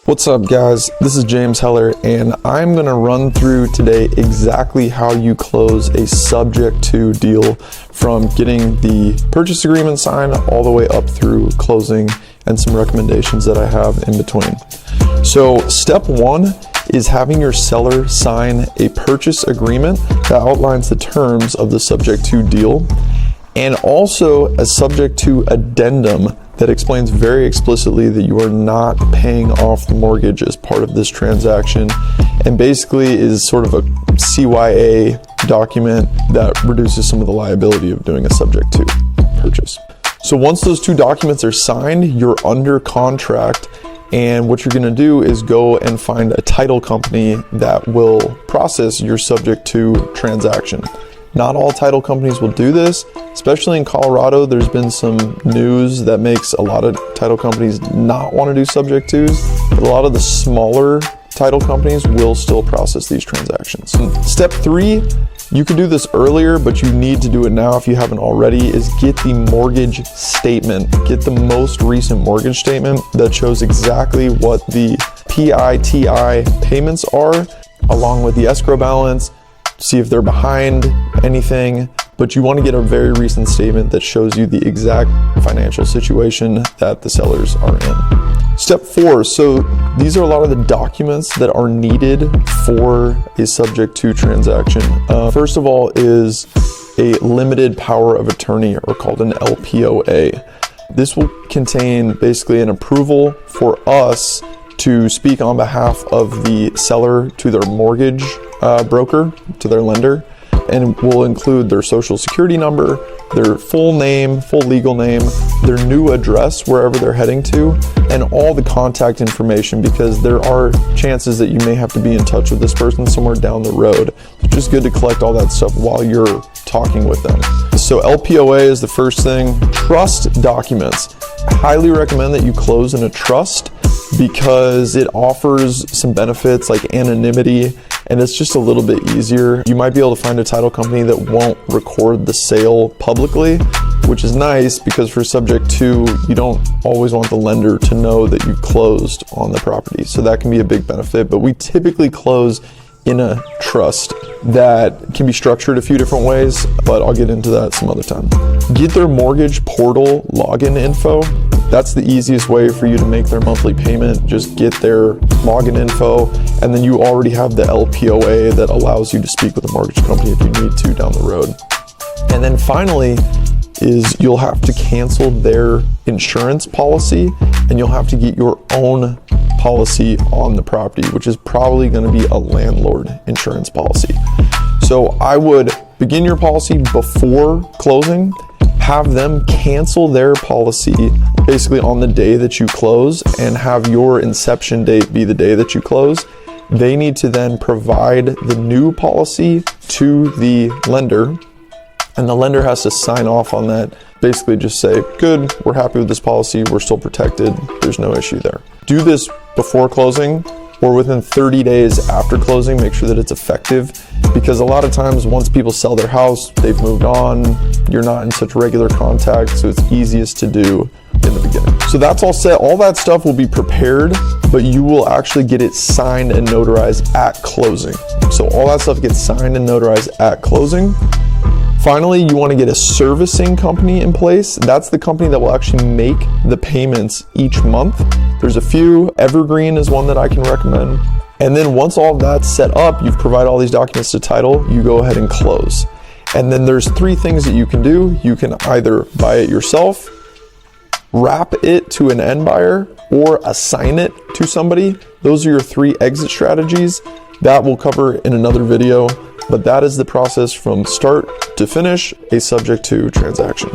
What's up guys, this is James Heller and I'm going to run through today exactly how you close a subject to deal from getting the purchase agreement signed all the way up through closing and some recommendations that I have in between. So step one is having your seller sign a purchase agreement that outlines the terms of the subject to deal and also a subject to addendum that explains very explicitly that you are not paying off the mortgage as part of this transaction, and basically is sort of a CYA document that reduces some of the liability of doing a subject to purchase. So once those two documents are signed, you're under contract, and what you're going to do is go and find a title company that will process your subject to transaction. Not all title companies will do this, especially in Colorado. There's been some news that makes a lot of title companies not want to do subject tos, but a lot of the smaller title companies will still process these transactions. Step three, you can do this earlier, but you need to do it now if you haven't already, is get the mortgage statement. Get the most recent mortgage statement that shows exactly what the PITI payments are, along with the escrow balance, see if they're behind anything, but you want to get a very recent statement that shows you the exact financial situation that the sellers are in. Step four, so these are a lot of the documents that are needed for a subject to transaction. First of all is a limited power of attorney, or called an LPOA. This will contain basically an approval for us to speak on behalf of the seller to their mortgage broker, to their lender, and will include their social security number, their full name, full legal name, their new address wherever they're heading to, and all the contact information, because there are chances that you may have to be in touch with this person somewhere down the road. It's just good to collect all that stuff while you're talking with them. So LPOA is the first thing. Trust documents. I highly recommend that you close in a trust because it offers some benefits like anonymity, and it's just a little bit easier. You might be able to find a title company that won't record the sale publicly, which is nice because for subject to, you don't always want the lender to know that you've closed on the property. So that can be a big benefit, but we typically close in a trust that can be structured a few different ways, but I'll get into that some other time. Get their mortgage portal login info. That's the easiest way for you to make their monthly payment. Just get their login info, and then you already have the LPOA that allows you to speak with a mortgage company if you need to down the road. And then finally is you'll have to cancel their insurance policy, and you'll have to get your own policy on the property, which is probably going to be a landlord insurance policy. So I would begin your policy before closing, have them cancel their policy basically on the day that you close, and have your inception date be the day that you close. They need to then provide the new policy to the lender, and the lender has to sign off on that. Basically just say, good, we're happy with this policy, we're still protected, there's no issue there. Do this before closing or within 30 days after closing. Make sure that it's effective, because a lot of times once people sell their house, they've moved on, you're not in such regular contact, so it's easiest to do in the beginning. So that's all set. All that stuff will be prepared, but you will actually get it signed and notarized at closing. So all that stuff gets signed and notarized at closing. Finally, you want to get a servicing company in place. That's the company that will actually make the payments each month. There's a few. Evergreen is one that I can recommend. And then once all of that's set up, you've provided all these documents to title, you go ahead and close. And then there's three things that you can do. You can either buy it yourself, wrap it to an end buyer, or assign it to somebody. Those are your three exit strategies. That we'll cover in another video, but that is the process from start to finish, a subject to transaction.